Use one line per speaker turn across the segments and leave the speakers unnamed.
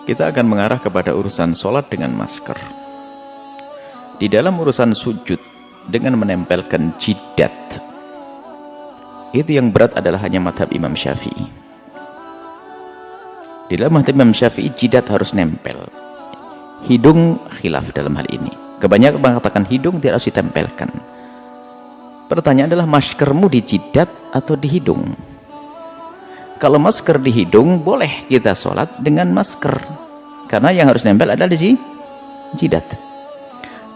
Kita akan mengarah kepada urusan sholat dengan masker. Di dalam urusan sujud dengan menempelkan jidat, itu yang berat adalah hanya mazhab Imam Syafi'i. Di dalam mazhab Imam Syafi'i jidat harus nempel. Hidung khilaf dalam hal ini. Kebanyakan mengatakan hidung tidak harus ditempelkan. Pertanyaan adalah maskermu di jidat atau di hidung? Kalau masker di hidung, boleh kita sholat dengan masker, karena yang harus nempel adalah di jidat.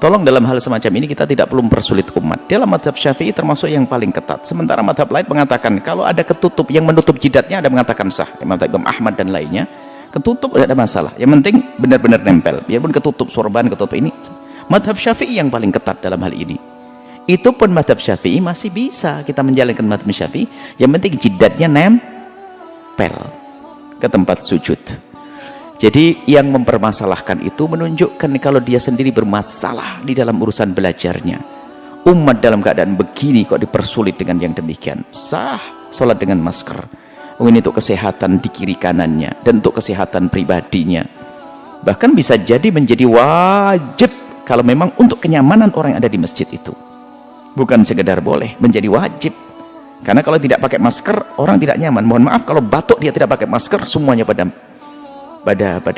Tolong dalam hal semacam ini kita tidak perlu mempersulit umat. Dalam mazhab Syafi'i termasuk yang paling ketat. Sementara mazhab lain mengatakan kalau ada ketutup yang menutup jidatnya, ada mengatakan sah. Mazhab Imam Ahmad dan lainnya, ketutup tidak ada masalah. Yang penting benar-benar nempel. Biarpun ketutup sorban, ketutup ini. Mazhab Syafi'i yang paling ketat dalam hal ini. Itu pun mazhab Syafi'i masih bisa kita menjalankan mazhab Syafi'i. Yang penting jidatnya nempel ke tempat sujud. Jadi yang mempermasalahkan itu menunjukkan kalau dia sendiri bermasalah di dalam urusan belajarnya. Umat dalam keadaan begini kok dipersulit dengan yang demikian. Sah sholat dengan masker. Ini untuk kesehatan di kiri kanannya dan untuk kesehatan pribadinya. Bahkan bisa jadi menjadi wajib kalau memang untuk kenyamanan orang yang ada di masjid itu. Bukan sekedar boleh, menjadi wajib. Karena kalau tidak pakai masker orang tidak nyaman. Mohon maaf kalau batuk dia tidak pakai masker, semuanya pada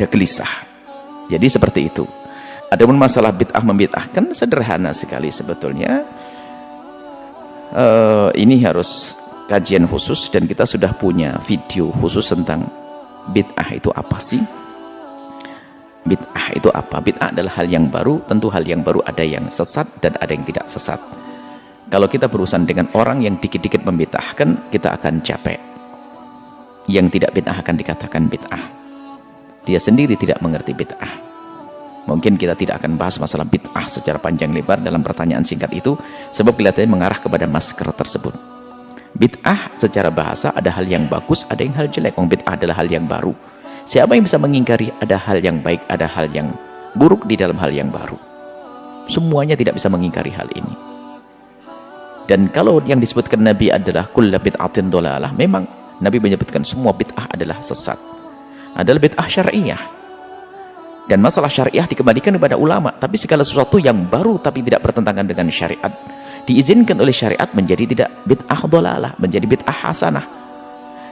gelisah. Jadi seperti itu. Adapun masalah bid'ah membid'ahkan sederhana sekali sebetulnya. Ini harus kajian khusus dan kita sudah punya video khusus tentang bid'ah itu apa sih? Bid'ah itu apa? Bid'ah adalah hal yang baru. Tentu hal yang baru ada yang sesat dan ada yang tidak sesat. Kalau kita berurusan dengan orang yang dikit-dikit membid'ahkan, kita akan capek. Yang tidak bid'ah akan dikatakan bid'ah. Dia sendiri tidak mengerti bid'ah. Mungkin kita tidak akan bahas masalah bid'ah secara panjang lebar dalam pertanyaan singkat itu, sebab kelihatannya mengarah kepada masker tersebut. Bid'ah secara bahasa ada hal yang bagus, ada yang hal jelek. Bid'ah adalah hal yang baru. Siapa yang bisa mengingkari ada hal yang baik, ada hal yang buruk di dalam hal yang baru? Semuanya tidak bisa mengingkari hal ini. Dan kalau yang disebutkan Nabi adalah kullu bid'atin dhalalah, memang Nabi menyebutkan semua bid'ah adalah sesat. Adalah bid'ah syariah. Dan masalah syariah dikembalikan kepada ulama. Tapi segala sesuatu yang baru tapi tidak bertentangan dengan syariat, diizinkan oleh syariat menjadi tidak bid'ah dhalalah, menjadi bid'ah hasanah.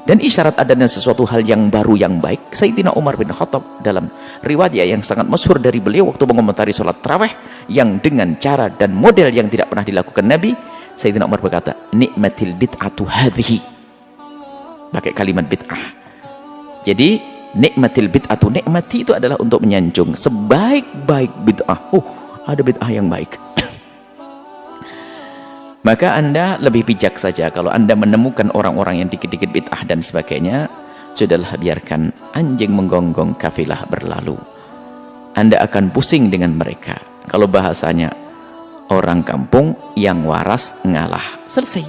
Dan isyarat adanya sesuatu hal yang baru yang baik, Sayyidina Umar bin Khattab dalam riwayat yang sangat masyhur dari beliau waktu mengomentari sholat tarawih yang dengan cara dan model yang tidak pernah dilakukan Nabi, Sayyidina Umar berkata, nikmatil bid'atu hadhihi. Pakai kalimat bid'ah. Jadi nikmatil bid'atu, nikmati itu adalah untuk menyanjung sebaik-baik bid'ah. Ada bid'ah yang baik. Maka Anda lebih bijak saja kalau Anda menemukan orang-orang yang dikit-dikit bid'ah dan sebagainya, sudahlah biarkan anjing menggonggong kafilah berlalu. Anda akan pusing dengan mereka. Kalau bahasanya orang kampung yang waras ngalah. Selesai.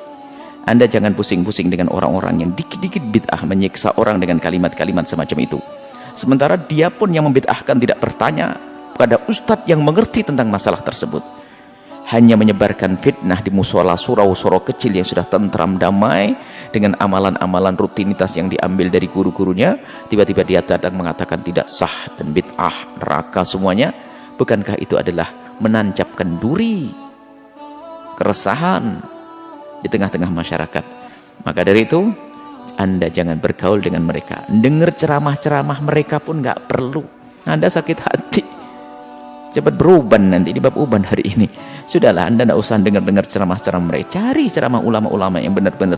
Anda jangan pusing-pusing dengan orang-orang yang dikit-dikit bid'ah menyiksa orang dengan kalimat-kalimat semacam itu. Sementara dia pun yang membid'ahkan tidak bertanya pada ustadz yang mengerti tentang masalah tersebut. Hanya menyebarkan fitnah di musola surau-surau kecil yang sudah tentram damai dengan amalan-amalan rutinitas yang diambil dari guru-gurunya. Tiba-tiba dia datang mengatakan tidak sah dan bid'ah, neraka semuanya. Bukankah itu adalah menancapkan duri, keresahan di tengah-tengah masyarakat? Maka dari itu Anda jangan bergaul dengan mereka. Dengar ceramah-ceramah mereka pun nggak perlu. Anda sakit hati. Cepat beruban nanti di bab uban hari ini. Sudahlah, Anda tidak usah dengar-dengar ceramah-ceramah mereka. Cari ceramah ulama-ulama yang benar-benar